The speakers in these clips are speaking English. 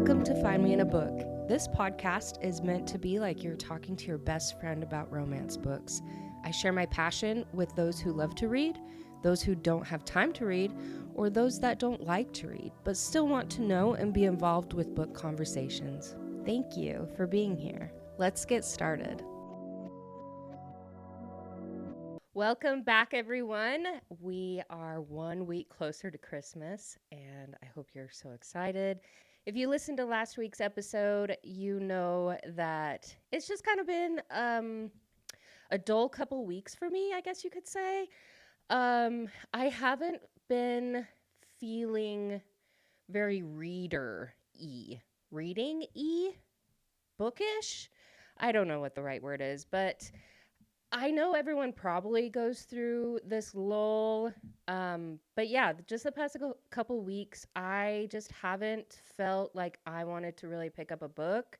Welcome to Find Me in a Book. This podcast is meant to be like you're talking to your best friend about romance books. I share my passion with those who love to read, those who don't have time to read, or those that don't like to read, but still want to know and be involved with book conversations. Thank you for being here. Let's get started. Welcome back, everyone. We are 1 week closer to Christmas, and I hope you're so excited. If you listened to last week's episode, you know that it's just kind of been a dull couple weeks for me, I guess you could say. I haven't been feeling very reading-y, bookish. I don't know what the right word is, but I know everyone probably goes through this lull, but yeah, just the past couple weeks, I just haven't felt like I wanted to really pick up a book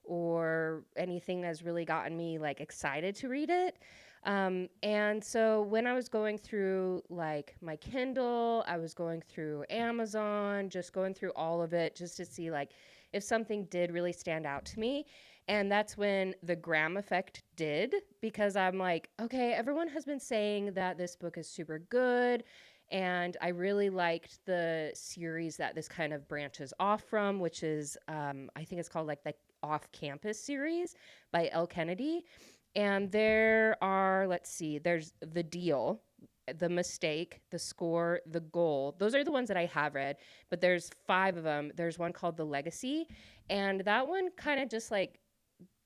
or anything that's really gotten me like excited to read it. And so when I was going through like my Kindle, I was going through Amazon, just going through all of it just to see like if something did really stand out to me. And that's when the Graham effect did, because I'm like, okay, everyone has been saying that this book is super good. And I really liked the series that this kind of branches off from, which is, I think it's called like the Off-Campus series by Elle Kennedy. And there are, there's The Deal, The Mistake, The Score, The Goal. Those are the ones that I have read, but there's 5 of them. There's one called The Legacy. And that one kind of just like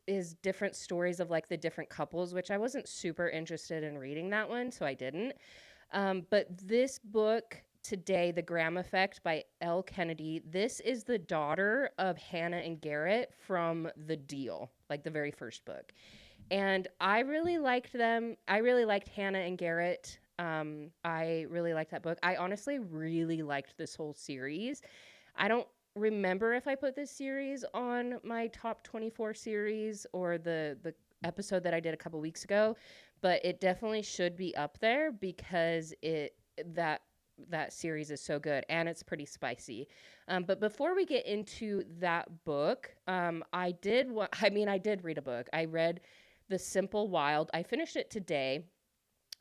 is different stories of like the different couples, which I wasn't super interested in reading that one, so I didn't. But this book today, The Graham Effect by Elle Kennedy, this is the daughter of Hannah and Gerrit from The Deal, like the very first book. And I really liked them. I really liked Hannah and Gerrit. I really liked that book. I honestly really liked this whole series. I don't remember if I put this series on my top 24 series or the episode that I did a couple weeks ago, but it definitely should be up there because that series is so good and it's pretty spicy. But before we get into that book, I did read a book. I read The Simple Wild. I finished it today.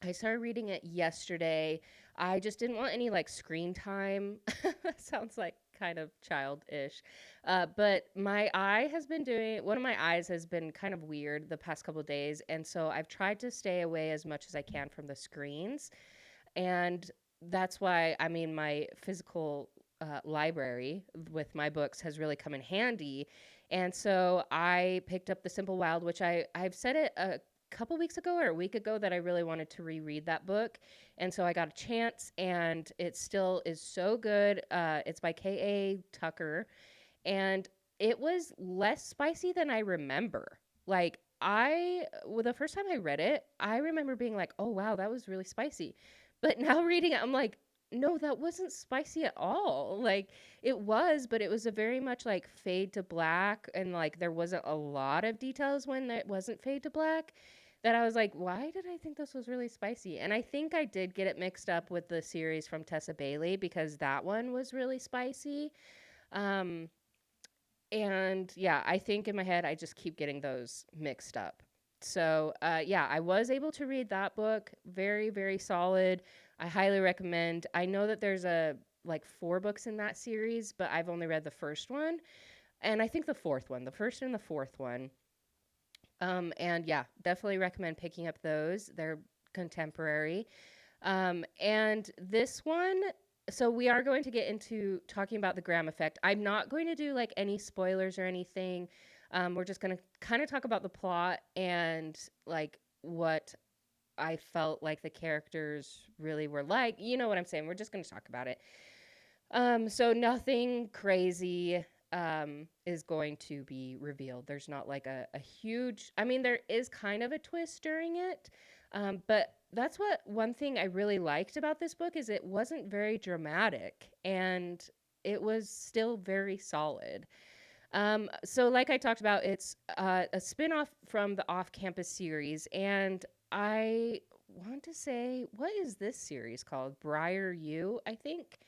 I started reading it yesterday. I just didn't want any like screen time. Sounds like kind of childish. But one of my eyes has been kind of weird the past couple of days. And so I've tried to stay away as much as I can from the screens. And that's why, my physical library with my books has really come in handy. And so I picked up The Simple Wild, which I've said it a couple weeks ago or a week ago that I really wanted to reread that book. And so I got a chance, and it still is so good. It's by K.A. Tucker, and it was less spicy than I remember. Like the first time I read it, I remember being like, oh wow, that was really spicy. But now reading it, I'm like, no, that wasn't spicy at all. Like it was, but it was a very much like fade to black, and like there wasn't a lot of details when it wasn't fade to black, that I was like, why did I think this was really spicy? And I think I did get it mixed up with the series from Tessa Bailey, because that one was really spicy. And yeah, I think in my head, I just keep getting those mixed up. So yeah, I was able to read that book. Very, very solid. I highly recommend. I know that there's like 4 books in that series, but I've only read the first one. And I think the fourth one, the first and the fourth one. And yeah, definitely recommend picking up those. They're contemporary. And this one, so we are going to get into talking about the Graham effect. I'm not going to do like any spoilers or anything. We're just going to kind of talk about the plot and like what I felt like the characters really were like. You know what I'm saying? We're just going to talk about it. So nothing crazy is going to be revealed. There's not like a huge, there is kind of a twist during it. But that's one thing I really liked about this book is it wasn't very dramatic, and it was still very solid. So like I talked about, it's a spin-off from the Off-Campus series, and I want to say, what is this series called? Briar U, I think.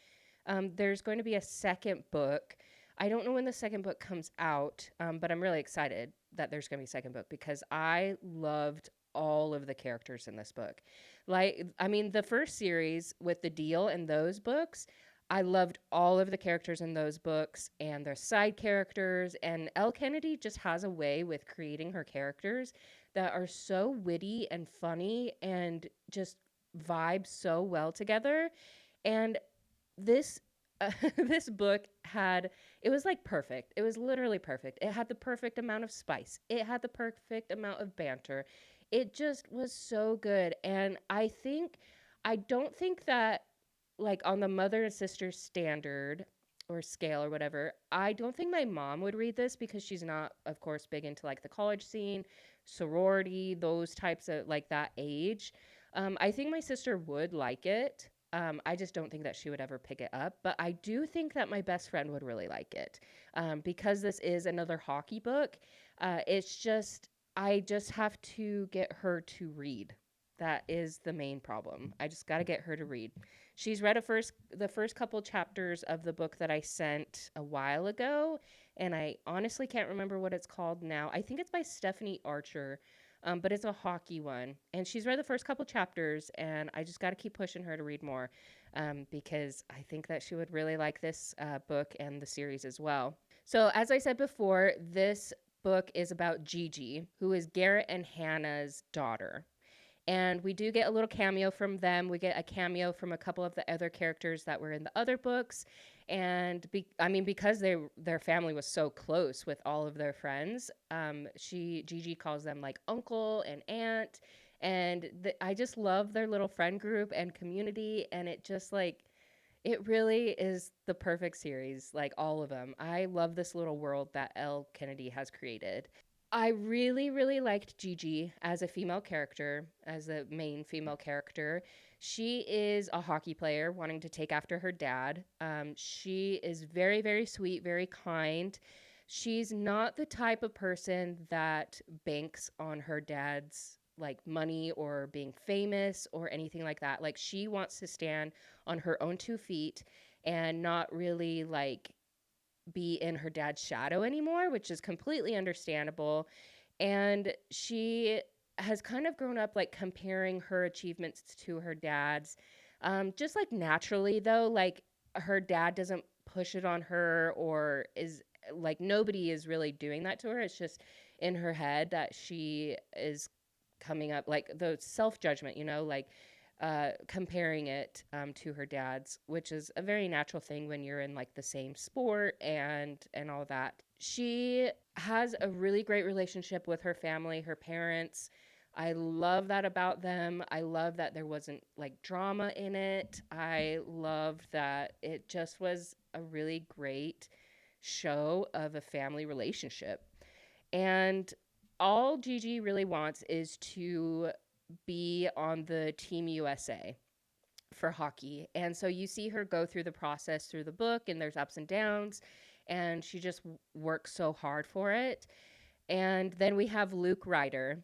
There's going to be a second book. I don't know when the second book comes out, but I'm really excited that there's going to be a second book because I loved all of the characters in this book. Like, I mean, the first series with the deal and those books, I loved all of the characters in those books and their side characters. And Elle Kennedy just has a way with creating her characters that are so witty and funny and just vibe so well together. And this this book had, it was like perfect. It was literally perfect. It had the perfect amount of spice. It had the perfect amount of banter. It just was so good. And I don't think that, like, on the mother and sister standard or scale or whatever, I don't think my mom would read this because she's not, of course, big into like the college scene, sorority, those types of like that age. I think my sister would like it. I just don't think that she would ever pick it up, but I do think that my best friend would really like it, because this is another hockey book. It's just, I just have to get her to read. That is the main problem. I just got to get her to read. She's read the first couple chapters of the book that I sent a while ago, and I honestly can't remember what it's called now. I think it's by Stephanie Archer, but it's a hockey one. And she's read the first couple chapters, and I just got to keep pushing her to read more, because I think that she would really like this book and the series as well. So, as I said before, this book is about Gigi, who is Gerrit and Hannah's daughter. And we do get a little cameo from them. We get a cameo from a couple of the other characters that were in the other books. And because their family was so close with all of their friends, Gigi calls them like uncle and aunt. And I just love their little friend group and community. And it just like, it really is the perfect series, like all of them. I love this little world that Elle Kennedy has created. I really, really liked Gigi as a female character, as the main female character. She is a hockey player wanting to take after her dad. She is very, very sweet, very kind. She's not the type of person that banks on her dad's like money or being famous or anything like that. Like she wants to stand on her own 2 feet and not really like be in her dad's shadow anymore, which is completely understandable. And she has kind of grown up like comparing her achievements to her dad's. Just like naturally, though, like her dad doesn't push it on her or is like nobody is really doing that to her. It's just in her head that she is coming up like the self judgment, like comparing it to her dad's, which is a very natural thing when you're in like the same sport and all that. She has a really great relationship with her family, her parents. I love that about them. I love that there wasn't like drama in it. I love that it just was a really great show of a family relationship. And all Gigi really wants is to be on the Team USA for hockey. And so you see her go through the process through the book, and there's ups and downs, and she just works so hard for it. And then we have Luke Ryder,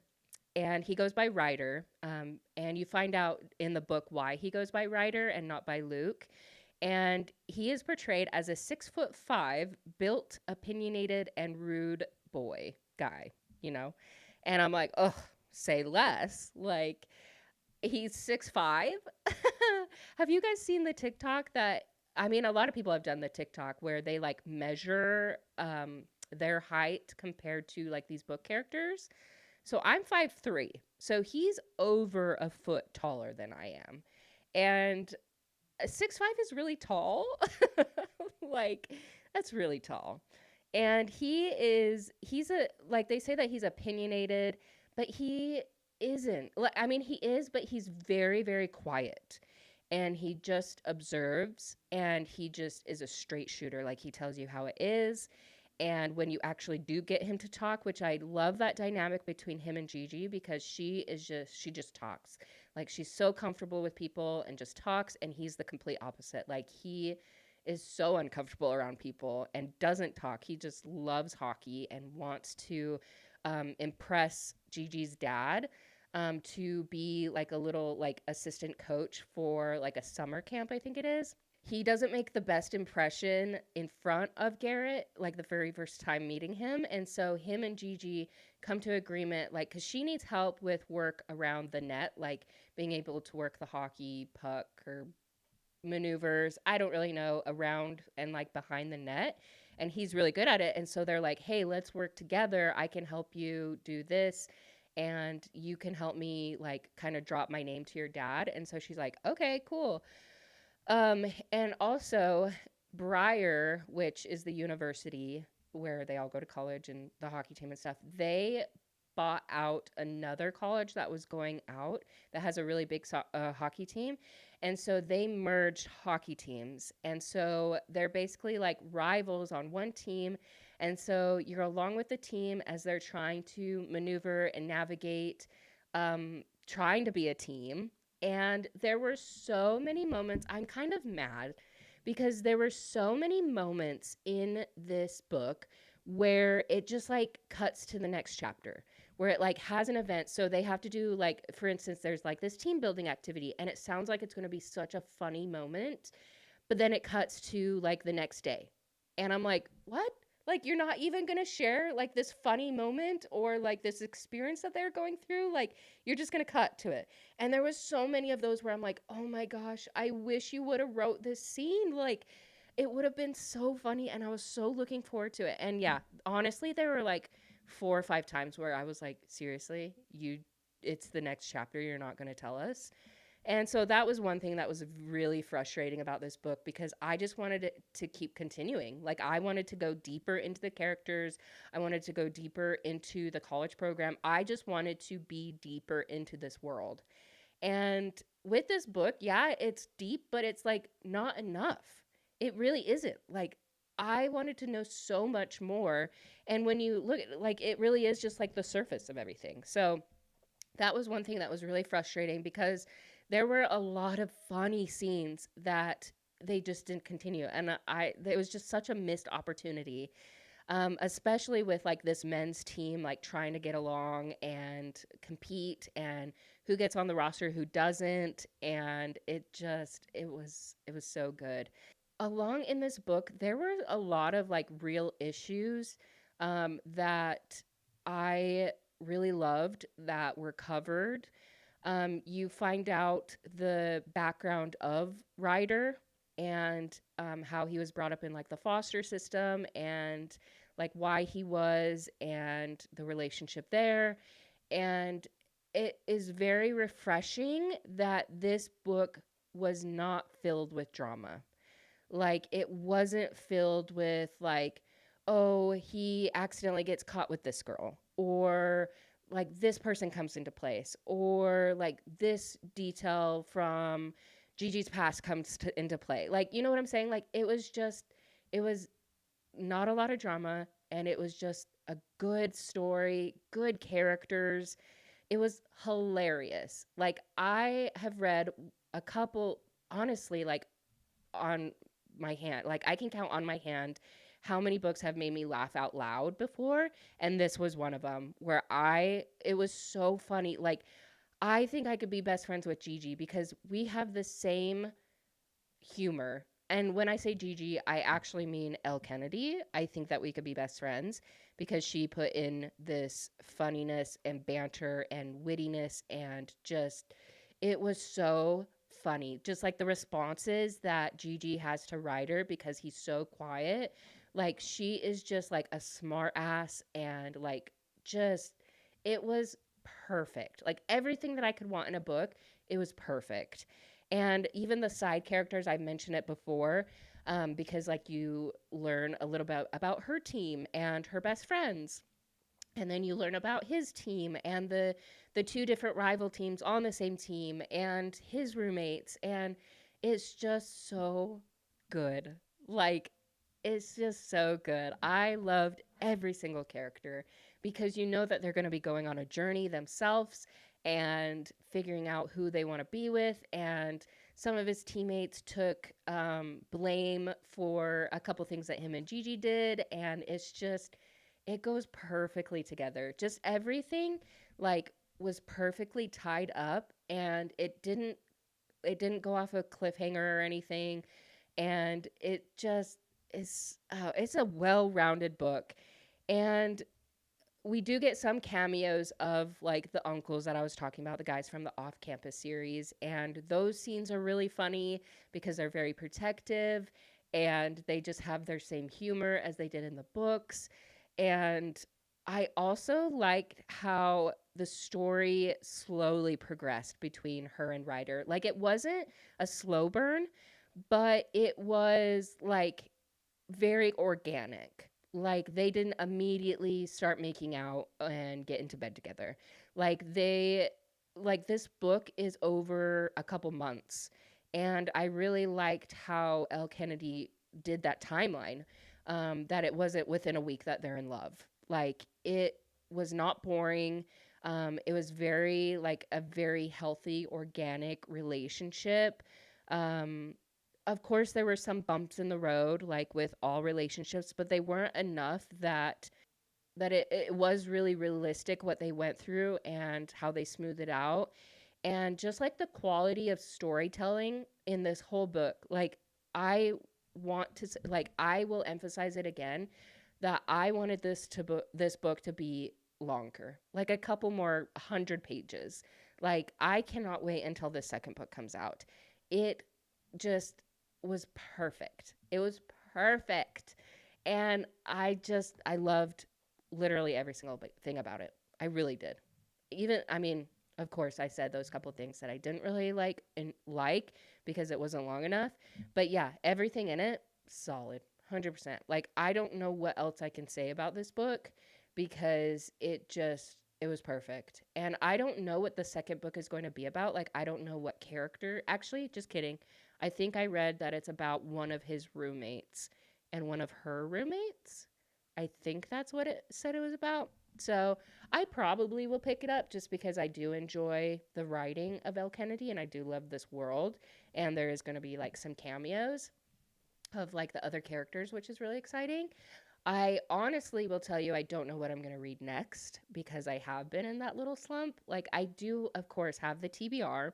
and he goes by Ryder. And you find out in the book why he goes by Ryder and not by Luke. And he is portrayed as a 6'5", built, opinionated, and rude guy. And I'm like, oh, say less. Like, he's 6'5". Have you guys seen the TikTok a lot of people have done the TikTok where they like measure their height compared to like these book characters. So I'm 5'3". So he's over a foot taller than I am. And 6'5" is really tall. Like, that's really tall. And he's like they say that he's opinionated, but he isn't. He is, but he's very, very quiet. And he just observes, and he just is a straight shooter. Like, he tells you how it is. And when you actually do get him to talk, which I love that dynamic between him and Gigi, because she just talks. Like, she's so comfortable with people and just talks, and he's the complete opposite. Like, he is so uncomfortable around people and doesn't talk. He just loves hockey and wants to impress Gigi's dad, to be like a little like assistant coach for like a summer camp, I think it is. he doesn't make the best impression in front of Gerrit, like the very first time meeting him. And so him and Gigi come to agreement, like, because she needs help with work around the net, like being able to work the hockey puck or maneuvers, I don't really know, around and like behind the net. And he's really good at it. And so they're like, hey, let's work together. I can help you do this. And you can help me like kind of drop my name to your dad. And so she's like, okay, cool. And also Briar, which is the university where they all go to college and the hockey team and stuff, they bought out another college that was going out that has a really big hockey team. And so they merged hockey teams. And so they're basically like rivals on one team. And so you're along with the team as they're trying to maneuver and navigate, trying to be a team. And there were so many moments. I'm kind of mad because there were so many moments in this book where it just like cuts to the next chapter, where it like has an event. So they have to do like, for instance, there's like this team building activity and it sounds like it's going to be such a funny moment, but then it cuts to like the next day. And I'm like, what? Like, you're not even going to share like this funny moment or like this experience that they're going through. Like, you're just going to cut to it. And there was so many of those where I'm like, oh my gosh, I wish you would have wrote this scene. Like, it would have been so funny. And I was so looking forward to it. And yeah, honestly, there were like 4 or 5 times where I was like, seriously, it's the next chapter. You're not going to tell us. And so that was one thing that was really frustrating about this book because I just wanted it to keep continuing. Like, I wanted to go deeper into the characters. I wanted to go deeper into the college program. I just wanted to be deeper into this world. And with this book, yeah, it's deep, but it's like not enough. It really isn't. Like, I wanted to know so much more. And when you look at it, like, it really is just like the surface of everything. So that was one thing that was really frustrating because there were a lot of funny scenes that they just didn't continue. And it was just such a missed opportunity, especially with like this men's team, like trying to get along and compete and who gets on the roster, who doesn't. And it was so good. Along in this book, there were a lot of like real issues that I really loved that were covered. You find out the background of Ryder and how he was brought up in like the foster system and like why he was and the relationship there. And it is very refreshing that this book was not filled with drama. Like, it wasn't filled with like, oh, he accidentally gets caught with this girl, or like this person comes into place, or like this detail from Gigi's past comes into play. Like, you know what I'm saying? Like, it was not a lot of drama, and it was just a good story, good characters. It was hilarious. Like, I have read a couple, honestly, like on my hand, like I can count on my hand how many books have made me laugh out loud before, and this was one of them where it was so funny. Like, I think I could be best friends with Gigi because we have the same humor. And when I say Gigi, I actually mean Elle Kennedy. I think that we could be best friends because she put in this funniness and banter and wittiness, and just, it was so funny. Just like the responses that Gigi has to Ryder because he's so quiet. Like, she is just like a smart ass, and like, just, it was perfect. Like, everything that I could want in a book, it was perfect. And even the side characters, I've mentioned it before, because like you learn a little bit about her team and her best friends. And then you learn about his team and the 2 different rival teams on the same team and his roommates. And it's just so good. Like, it's just so good. I loved every single character because you know that they're going to be going on a journey themselves and figuring out who they want to be with. And some of his teammates took blame for a couple things that him and Gigi did. And it's just, it goes perfectly together. Just everything like was perfectly tied up, and it didn't go off a cliffhanger or anything. and it just is, it's a well-rounded book. And we do get some cameos of like the uncles that I was talking about, the guys from the Off Campus series. And those scenes are really funny because they're very protective and they just have their same humor as they did in the books. And I also liked how the story slowly progressed between her and Ryder. Like it wasn't a slow burn, but it was like very organic. Like they didn't immediately start making out and get into bed together. Like they like this book is over a couple months. And I really liked how Elle Kennedy did that timeline. That it wasn't within a week that they're in love. Like it was not boring. It was very like a very healthy, organic relationship. Um, of course, there were some bumps in the road, like with all relationships, but they weren't enough that it was really realistic what they went through and how they smoothed it out. And just like the quality of storytelling in this whole book, like I like I will emphasize it again that I wanted this book to be longer, like a couple more 100 pages. Like I cannot wait until the second book comes out. It just was perfect. It was perfect. And I loved literally every single thing about it. I really did. Even, I mean, of course, I said those couple things that I didn't really like because it wasn't long enough. But yeah, everything in it, solid, 100%. Like, I don't know what else I can say about this book because it was perfect. And I don't know what the second book is going to be about. Like, I don't know what character. Actually, just kidding. I think I read that it's about one of his roommates and one of her roommates. I think that's what it said it was about. So I probably will pick it up just because I do enjoy the writing of Elle Kennedy and I do love this world. And there is going to be like some cameos of like the other characters, which is really exciting. I honestly will tell you, I don't know what I'm going to read next because I have been in that little slump. Like, I do, of course, have the TBR,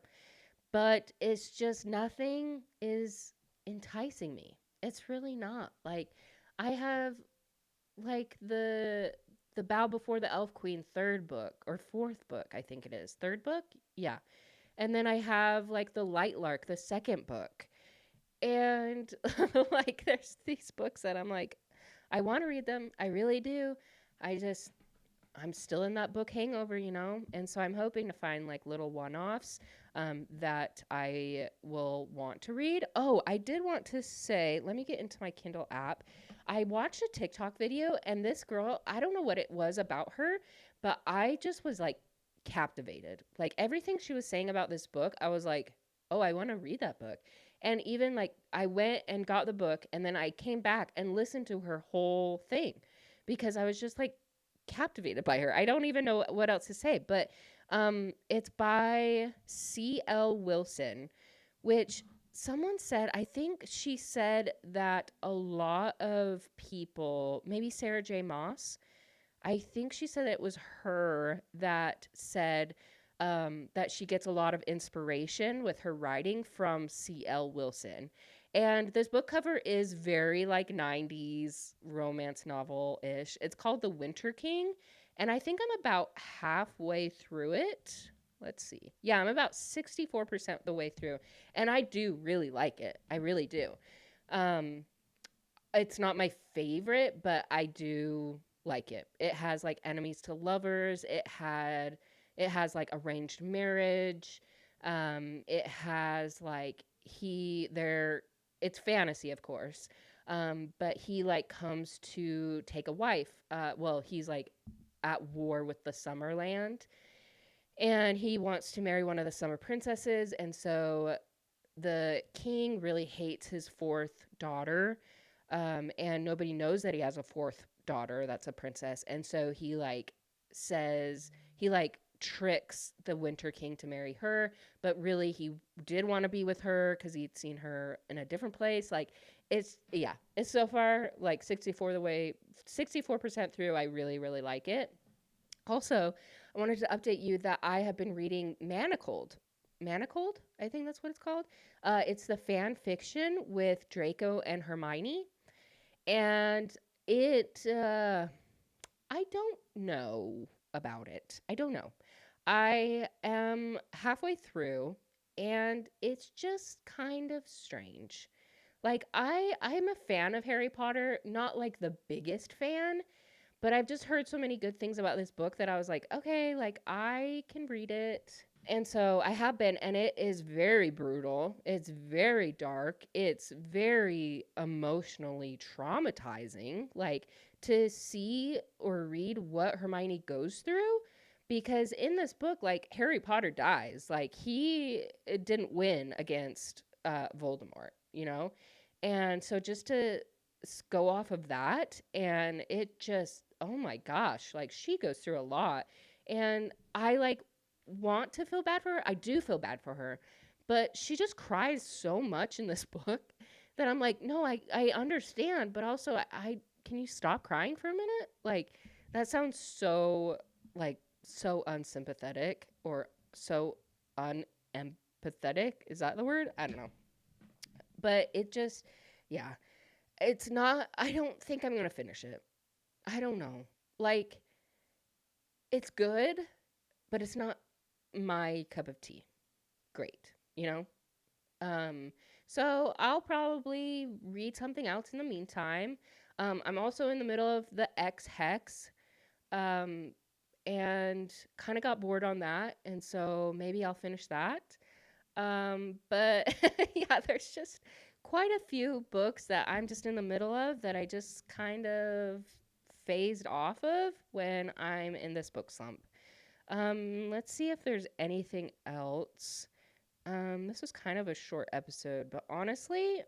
but it's just nothing is enticing me. It's really not. Like, I have like the Bow Before the Elf Queen third book or fourth book, I think it is. Third book? Yeah. And then I have like the Light Lark, the second book. And like there's these books that I'm like, I want to read them. I really do. I just I'm still in that book hangover, you know? And so I'm hoping to find like little one offs that I will want to read. Oh, I did want to say, let me get into my Kindle app. I watched a TikTok video, and this girl, I don't know what it was about her, but I just was like captivated. Like everything she was saying about this book, I was like, oh, I want to read that book. And even like I went and got the book, and then I came back and listened to her whole thing because I was just like, captivated by her. I don't even know what else to say, but it's by C.L. Wilson, which someone said, I think she said that a lot of people, maybe Sarah J. Maas, I think she said it was her that said that she gets a lot of inspiration with her writing from C.L. Wilson. And this book cover is very like 90s romance novel ish. It's called The Winter King. And I think I'm about halfway through it. Let's see. Yeah, I'm about 64% the way through. And I do really like it. I really do. Um, it's not my favorite, but I do like it. It has like enemies to lovers. It has like arranged marriage. It has like it's fantasy, of course. But he like comes to take a wife. Well, he's like at war with the Summerland, and he wants to marry one of the summer princesses. And so the king really hates his fourth daughter, and nobody knows that he has a fourth daughter that's a princess. And so he like says he like tricks the Winter King to marry her, but really he did want to be with her because he'd seen her in a different place. Like it's so far like 64% through. I really, really like it. Also, I wanted to update you that I have been reading Manacled. Manacled, I think that's what it's called. It's the fan fiction with Draco and Hermione. And I don't know about it. I don't know. I am halfway through and it's just kind of strange. Like I'm a fan of Harry Potter, not like the biggest fan, but I've just heard so many good things about this book that I was like, okay, like I can read it. And so I have been, and it is very brutal. It's very dark. It's very emotionally traumatizing. Like to see or read what Hermione goes through. Because in this book, like Harry Potter dies. Like he didn't win against Voldemort, you know? And so just to go off of that, and it just, oh my gosh, like she goes through a lot. And I like want to feel bad for her. I do feel bad for her, but she just cries so much in this book that I'm like, no, I understand, but also I can you stop crying for a minute? Like that sounds so like so unsympathetic or so unempathetic. Is that the word? I don't know. But it just, yeah, it's not, I don't think I'm going to finish it. I don't know. Like, it's good, but it's not my cup of tea. Great, you know? Um, so I'll probably read something else in the meantime. I'm also in the middle of the X Hex, um, and kind of got bored on that, and so maybe I'll finish that. But yeah, there's just quite a few books that I'm just in the middle of that I just kind of phased off of when I'm in this book slump. Let's see if there's anything else. This was kind of a short episode, but honestly,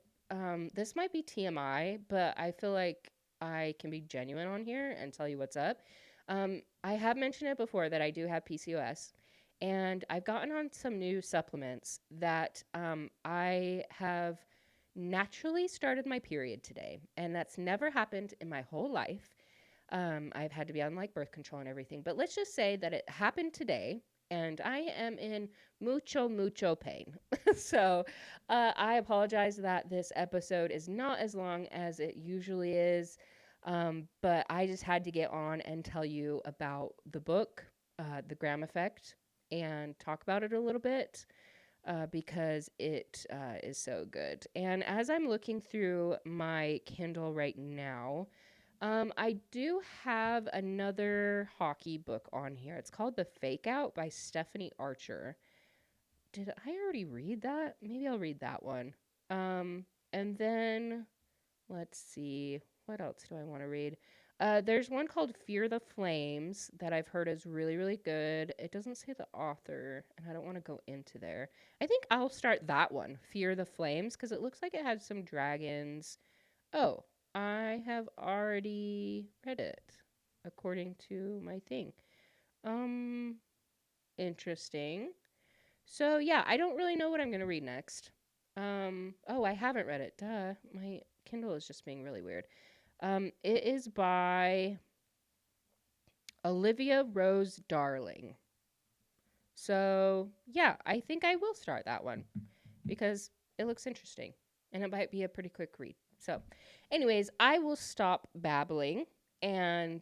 this might be TMI, but I feel like I can be genuine on here and tell you what's up. I have mentioned it before that I do have PCOS, and I've gotten on some new supplements that I have naturally started my period today, and that's never happened in my whole life. I've had to be on like birth control and everything, but let's just say that it happened today, and I am in mucho pain. So I apologize that this episode is not as long as it usually is, but I just had to get on and tell you about the book, The Graham Effect, and talk about it a little bit. Because it is so good. And as I'm looking through my Kindle right now, I do have another hockey book on here. It's called The Fake Out by Stephanie Archer. Did I already read that? Maybe I'll read that one. And then let's see. What else do I want to read? There's one called Fear the Flames that I've heard is really, really good. It doesn't say the author, and I don't want to go into there. I think I'll start that one, Fear the Flames, because it looks like it has some dragons. Oh, I have already read it, according to my thing. Interesting. So, yeah, I don't really know what I'm going to read next. Oh, I haven't read it. Duh. My Kindle is just being really weird. It is by Olivia Rose Darling. So, yeah, I think I will start that one because it looks interesting and it might be a pretty quick read. So, anyways, I will stop babbling and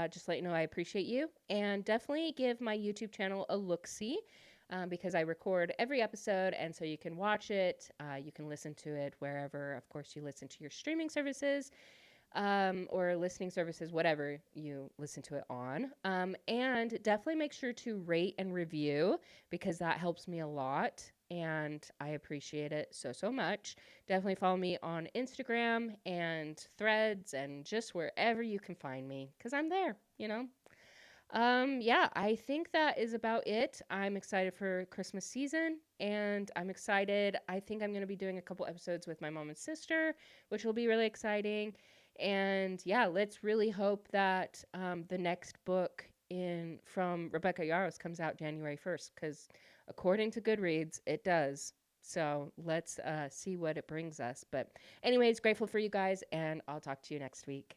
just let you know I appreciate you, and definitely give my YouTube channel a look-see because I record every episode, and so you can watch it. You can listen to it wherever, of course, you listen to your streaming services. Or listening services, whatever you listen to it on. And definitely make sure to rate and review because that helps me a lot and I appreciate it so, so much. Definitely follow me on Instagram and Threads and just wherever you can find me because I'm there, you know? Yeah, I think that is about it. I'm excited for Christmas season and I'm excited. I think I'm going to be doing a couple episodes with my mom and sister, which will be really exciting. And yeah, let's really hope that the next book from Rebecca Yarros comes out January 1st, because according to Goodreads, it does. So let's see what it brings us. But anyways, grateful for you guys, and I'll talk to you next week.